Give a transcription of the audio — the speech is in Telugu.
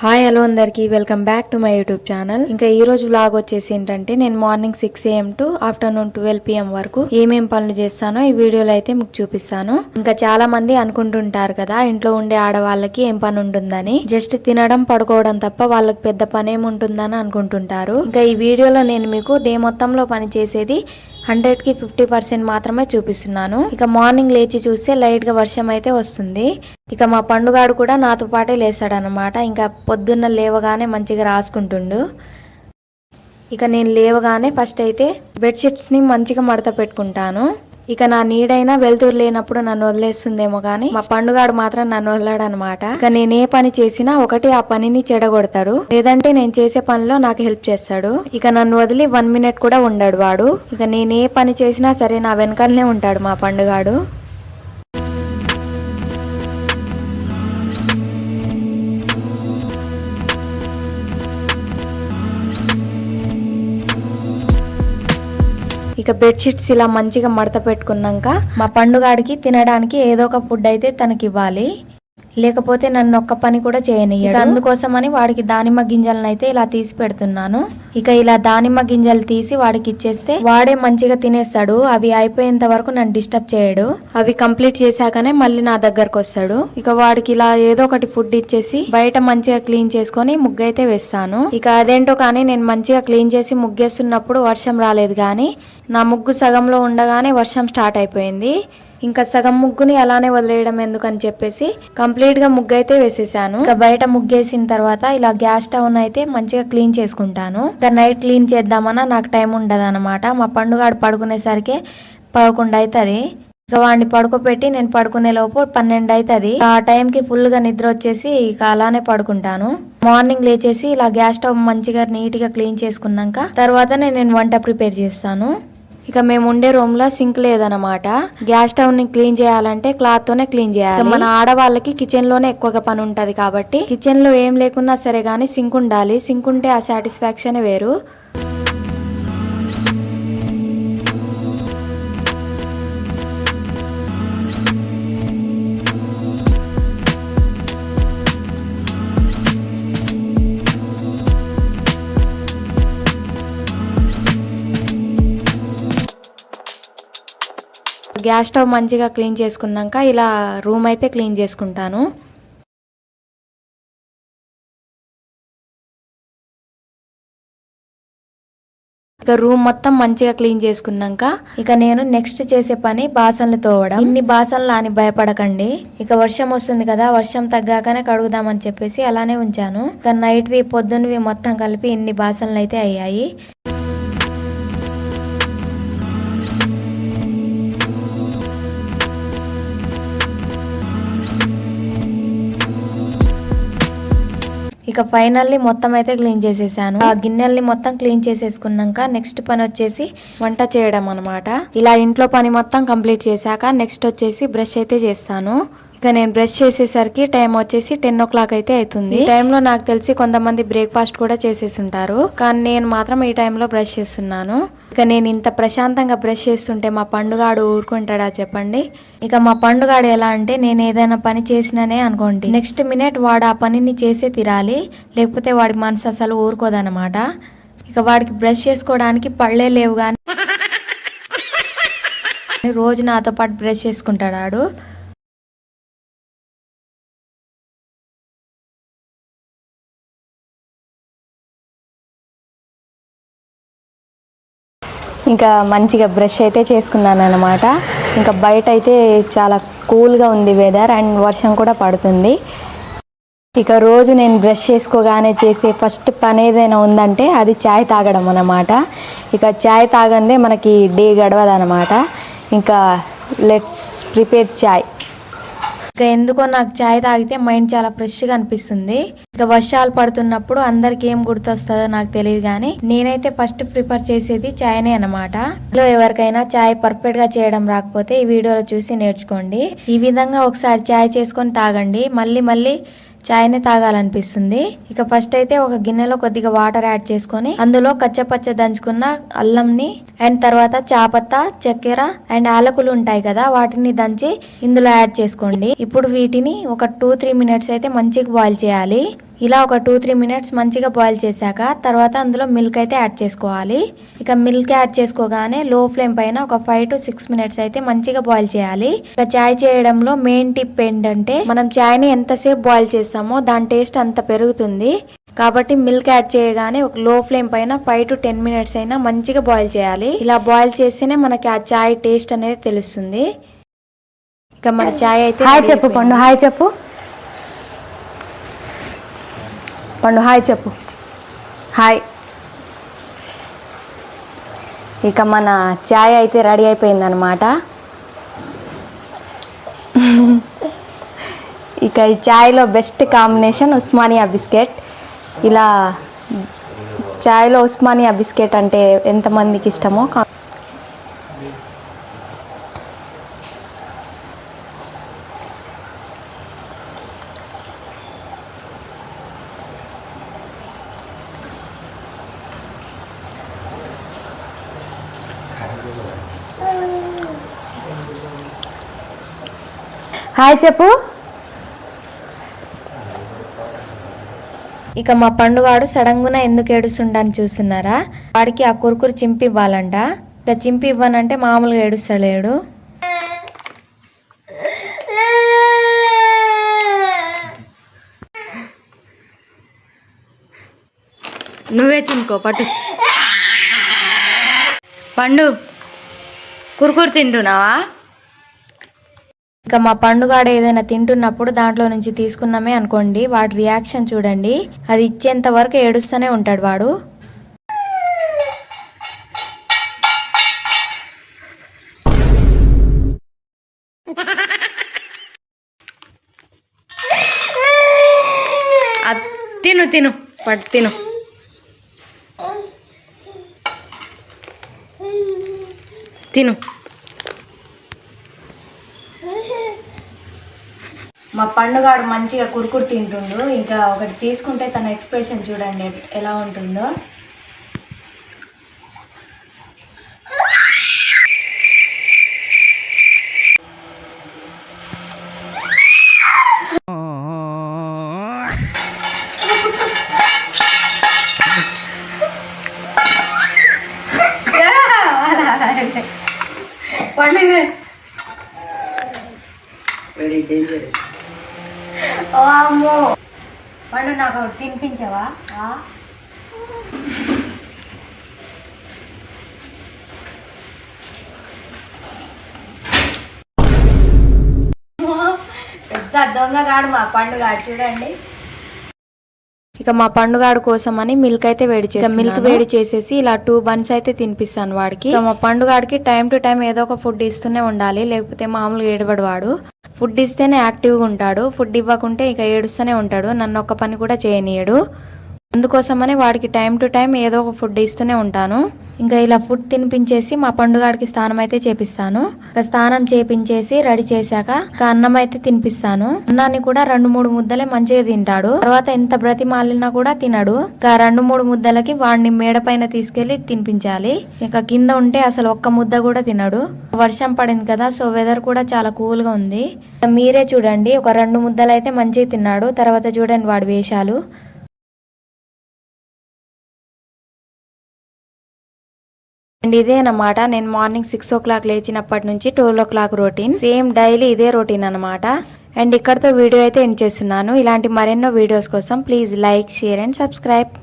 హాయ్ హలో అందరికీ welcome back to my YouTube channel. ఇంకా ఈ రోజు వ్లాగ్ వచ్చేసి ఏంటంటే నేను morning 6 AM to afternoon 12 PM వరకు ఏమేం పనులు చేస్తానో ఈ వీడియోలో అయితే మీకు చూపిస్తాను. ఇంకా చాలా మంది అనుకుంటుంటారు కదా ఇంట్లో ఉండే ఆడవాళ్ళకి ఏం పని ఉంటుందని, జస్ట్ తినడం పడుకోవడం తప్ప వాళ్ళకి పెద్ద పని ఏముంటుందని అనుకుంటుంటారు. ఇంకా ఈ వీడియోలో నేను మీకు డే మొత్తంలో పని చేసేది 100కి 50% మాత్రమే చూపిస్తున్నాను. ఇక మార్నింగ్ లేచి చూస్తే లైట్ గా వర్షం అయితే వస్తుంది. ఇక మా పండుగాడు కూడా నాతో పాటే లేసాడనమాట. ఇంకా పొద్దున్న లేవగానే మంచిగా రాసుకుంటుండు. ఇక నేను లేవగానే ఫస్ట్ అయితే బెడ్షీట్స్ ని మంచిగా మడత పెట్టుకుంటాను. ఇక నా నీడైనా వెళ్తురు లేనప్పుడు నన్ను వదిలేస్తుందేమో కానీ మా పండుగాడు మాత్రం నన్ను వదలాడనమాట. ఇక నేను ఏ పని చేసినా ఒకటి ఆ పనిని చెడగొడతాడు, లేదంటే నేను చేసే పనిలో నాకు హెల్ప్ చేస్తాడు. ఇక నన్ను వదిలి 1 minute కూడా ఉండడు వాడు. ఇక నేను ఏ పని చేసినా సరే నా వెనకాలనే ఉంటాడు మా పండుగాడు. ఇక బెడ్షీట్స్ ఇలా మంచిగా మడత పెట్టుకున్నాక మా పండుగాడికి తినడానికి ఏదో ఒక ఫుడ్ అయితే తనకి ఇవ్వాలి, లేకపోతే నన్ను ఒక్క పని కూడా చేయనియ్యడు. అందుకోసమని వాడికి దానిమ్మ గింజలను అయితే ఇలా తీసి పెడుతున్నాను. ఇక ఇలా దానిమ్మ గింజలు తీసి వాడికి ఇచ్చేస్తే వాడే మంచిగా తినేస్తాడు. అవి అయిపోయేంత వరకు నన్ను డిస్టర్బ్ చేయడు. అవి కంప్లీట్ చేశాకనే మళ్ళీ నా దగ్గరకు వస్తాడు. ఇక వాడికి ఇలా ఏదో ఒకటి ఫుడ్ ఇచ్చేసి బయట మంచిగా క్లీన్ చేసుకొని ముగ్గు అయితే వేస్తాను. ఇక అదేంటో కానీ నేను మంచిగా క్లీన్ చేసి ముగ్గేస్తున్నప్పుడు వర్షం రాలేదు, కానీ నా ముగ్గు సగంలో ఉండగానే వర్షం స్టార్ట్ అయిపోయింది. ఇంకా సగం ముగ్గుని అలానే వదిలేయడం ఎందుకని చెప్పేసి కంప్లీట్ గా ముగ్గు అయితే వేసేసాను. ఇంకా బయట ముగ్గేసిన తర్వాత ఇలా గ్యాస్ స్టవ్ అయితే మంచిగా క్లీన్ చేసుకుంటాను. ఇంకా నైట్ క్లీన్ చేద్దామన్నా నాకు టైం ఉండదు అనమాట. మా పండుగాడు పడుకునేసరికి 11 అవుతుంది. ఇక వాడిని పడుకోబెట్టి నేను పడుకునే లోపు 12 అవుతుంది. ఆ టైంకి ఫుల్ గా నిద్ర వచ్చేసి ఇక అలానే పడుకుంటాను. మార్నింగ్ లేచేసి ఇలా గ్యాస్ స్టవ్ మంచిగా నీట్ గా క్లీన్ చేసుకున్నాక తర్వాత నేను వంట ప్రిపేర్ చేస్తాను. ఇక మేము ఉండే రూమ్ లో సింక్ లేదనమాట. గ్యాస్ స్టవ్ ని క్లీన్ చేయాలంటే క్లాత్ తోనే క్లీన్ చేయాలి. మన ఆడవాళ్ళకి కిచెన్ లోనే ఎక్కువగా పని ఉంటది కాబట్టి కిచెన్ లో ఏం లేకున్నా సరే గానీ సింక్ ఉండాలి. సింక్ ఉంటే ఆ సాటిస్ఫాక్షన్ వేరు. గ్యాస్ స్టవ్ మంచిగా క్లీన్ చేసుకున్నాక ఇలా రూమ్ అయితే క్లీన్ చేసుకుంటాను. ఇక రూమ్ మొత్తం మంచిగా క్లీన్ చేసుకున్నాక ఇక నేను నెక్స్ట్ చేసే పని బాసన్లు తోవడం. ఇన్ని బాసన్లు అని భయపడకండి. ఇక వర్షం వస్తుంది కదా, వర్షం తగ్గాకనే కడుగుదామని చెప్పేసి అలానే ఉంచాను. ఇక నైట్వి పొద్దున్నవి మొత్తం కలిపి ఇన్ని బాసన్లు అయితే అయ్యాయి. ఇక ఫైనల్లీ మొత్తం అయితే క్లీన్ చేసేసాను. ఆ గిన్నెల్ని మొత్తం క్లీన్ చేసేసుకున్నాక నెక్స్ట్ పని వచ్చేసి వంట చేయడం అనమాట. ఇలా ఇంట్లో పని మొత్తం కంప్లీట్ చేశాక నెక్స్ట్ వచ్చేసి బ్రష్ అయితే చేస్తాను. ఇక నేను బ్రష్ చేసేసరికి టైం వచ్చేసి 10 o'clock అయితే అవుతుంది. ఈ టైంలో నాకు తెలిసి కొంతమంది బ్రేక్ఫాస్ట్ కూడా చేసేసి ఉంటారు, కానీ నేను మాత్రం ఈ టైంలో బ్రష్ చేస్తున్నాను. ఇక నేను ఇంత ప్రశాంతంగా బ్రష్ చేస్తుంటే మా పండుగాడు ఊరుకుంటాడా చెప్పండి. ఇక మా పండుగాడు ఎలా అంటే నేను ఏదైనా పని చేసినానే అనుకోండి, నెక్స్ట్ మినిట్ వాడు ఆ పనిని చేసే తీరాలి, లేకపోతే వాడి మనసు అసలు ఊరుకోదనమాట. ఇక వాడికి బ్రష్ చేసుకోవడానికి పళ్ళే లేవు, కానీ రోజు నాతో పాటు బ్రష్ చేసుకుంటాడు. ఇంకా మంచిగా బ్రష్ అయితే చేసుకున్నాను అనమాట. ఇంకా బయట అయితే చాలా కూల్గా ఉంది వెదర్ అండ్ వర్షం కూడా పడుతుంది. ఇక రోజు నేను బ్రష్ చేసుకోగానే చేసే ఫస్ట్ పని ఏదైనా ఉందంటే అది చాయ్ తాగడం అన్నమాట. ఇక చాయ్ తాగందే మనకి డే గడవదు అనమాట. ఇంకా లెట్స్ ప్రిపేర్ చాయ్. ఇక ఎందుకో నాకు చాయ్ తాగితే మైండ్ చాలా ఫ్రెష్గా అనిపిస్తుంది. ఇక వర్షాలు పడుతున్నప్పుడు అందరికి ఏం గుర్తొస్తుందో నాకు తెలియదు, కానీ నేనైతే ఫస్ట్ ప్రిఫర్ చేసేది చాయ్నే అనమాట. ఇంట్లో ఎవరికైనా చాయ్ పర్ఫెక్ట్ గా చేయడం రాకపోతే ఈ వీడియోలో చూసి నేర్చుకోండి. ఈ విధంగా ఒకసారి చాయ్ చేసుకొని తాగండి, మళ్ళీ మళ్ళీ చాయ్ని తాగాలనిపిస్తుంది. ఇక ఫస్ట్ అయితే ఒక గిన్నెలో కొద్దిగా వాటర్ యాడ్ చేసుకొని అందులో కచ్చపచ్చ దంచుకున్న అల్లంని అండ్ తర్వాత చాపత్త, చక్కెర అండ్ యాలకులు ఉంటాయి కదా, వాటిని దంచి ఇందులో యాడ్ చేసుకోండి. ఇప్పుడు వీటిని ఒక 2-3 మినిట్స్ అయితే మంచిగా బాయిల్ చేయాలి. ఇలా ఒక 2-3 మినిట్స్ మంచిగా బాయిల్ చేశాక తర్వాత అందులో మిల్క్ అయితే యాడ్ చేసుకోవాలి. ఇక మిల్క్ యాడ్ చేసుకోగానే లో ఫ్లేమ్ పైన ఒక 5-6 మినిట్స్ అయితే మంచిగా బాయిల్ చేయాలి. ఇక చాయ్ చేయడంలో మెయిన్ టిప్ ఏంటంటే మనం చాయ్ని ఎంతసేపు బాయిల్ చేస్తామో దాని టేస్ట్ అంత పెరుగుతుంది. కాబట్టి మిల్క్ యాడ్ చేయగానే ఒక లో ఫ్లేమ్ పైన 5-10 మినిట్స్ అయినా మంచిగా బాయిల్ చేయాలి. ఇలా బాయిల్ చేస్తేనే మనకి ఆ చాయ్ టేస్ట్ అనేది తెలుస్తుంది. ఇక మన చాయ్ అయితే హాయ్ చెప్పు పండు, హాయ్ చెప్పు పండు, హాయ్ చెప్పు, హాయ్. ఇక మన చాయ్ అయితే రెడీ అయిపోయిందనమాట. ఇక ఈ చాయ్లో బెస్ట్ కాంబినేషన్ ఉస్మానియా బిస్కెట్. ఇలా చాయ్లో ఉస్మానియా బిస్కెట్ అంటే ఎంతమందికి ఇష్టమో. హాయ్ చెప్పు. ఇక మా పండుగాడు సడన్గా ఎందుకు ఏడుస్తుండని చూస్తున్నారా? వాడికి ఆ కురుకురు చింపి ఇవ్వాలంట. ఇక చింపి ఇవ్వనంటే మామూలుగా ఏడుస్తాడు. నువ్వే చింకో పట్టు. పండు కురుకురు తింటున్నావా? ఇక మా పండుగాడు ఏదైనా తింటున్నప్పుడు దాంట్లో నుంచి తీసుకున్నామే అనుకోండి, వాడి రియాక్షన్ చూడండి. అది ఇచ్చేంత వరకు ఏడుస్తూనే ఉంటాడు వాడు. తిను తిను పట్టు తిను. తిను. మా పండుగాడు మంచిగా కురుకురు తింటుండు. ఇంకా ఒకటి తీసుకుంటే తన ఎక్స్ప్రెషన్ చూడండి ఎలా ఉంటుందో. పండుగ అమ్మో పండు నాకు తినిపించావా? పెద్ద దొంగగాడు మా పండుగాడు చూడండి. ఇక మా పండుగాడు కోసం అని మిల్క్ అయితే వేడి చేసి మిల్క్ వేడి చేసేసి ఇలా 2 బన్స్ అయితే తినిపిస్తాను వాడికి. ఇక మా పండుగాడికి టైం టు టైం ఏదో ఒక ఫుడ్ ఇస్తూనే ఉండాలి, లేకపోతే మామూలుగా ఏడవడు వాడు. ఫుడ్ ఇస్తేనే యాక్టివ్గా ఉంటాడు. ఫుడ్ ఇవ్వకుంటే ఇక ఏడుస్తూనే ఉంటాడు, నన్ను ఒక్క పని కూడా చేయనీయడు. అందుకోసమని వాడికి టైం టు టైం ఏదో ఒక ఫుడ్ ఇస్తూనే ఉంటాను. ఇంకా ఇలా ఫుడ్ తినిపించేసి మా పండుగాడికి స్నానం అయితే చేపిస్తాను. ఇక స్నానం చేపించేసి రెడీ చేశాక ఇక అన్నం అయితే తినిపిస్తాను. అన్నాన్ని కూడా 2-3 ముద్దలే మంచిగా తింటాడు. తర్వాత ఎంత బ్రతిమాలినా కూడా తినడు. ఇక 2-3 ముద్దలకి వాడిని మేడ పైన తీసుకెళ్లి తినిపించాలి. ఇక కింద ఉంటే అసలు ఒక్క ముద్ద కూడా తినడు. వర్షం పడింది కదా, సో వెదర్ కూడా చాలా కూల్ గా ఉంది. మీరే చూడండి, ఒక 2 ముద్దలు అయితే మంచిగా తిన్నాడు. తర్వాత చూడండి వాడి వేషాలు. అండ్ ఇదేనమాట నేను మార్నింగ్ 6 o'clock లేచినప్పటి నుంచి 12 o'clock రొటీన్. సేమ్ డైలీ ఇదే రొటీన్ అనమాట. అండ్ ఇక్కడతో వీడియో అయితే ఎండ్ చేస్తున్నాను. ఇలాంటి మరెన్నో వీడియోస్ కోసం please like, share and subscribe.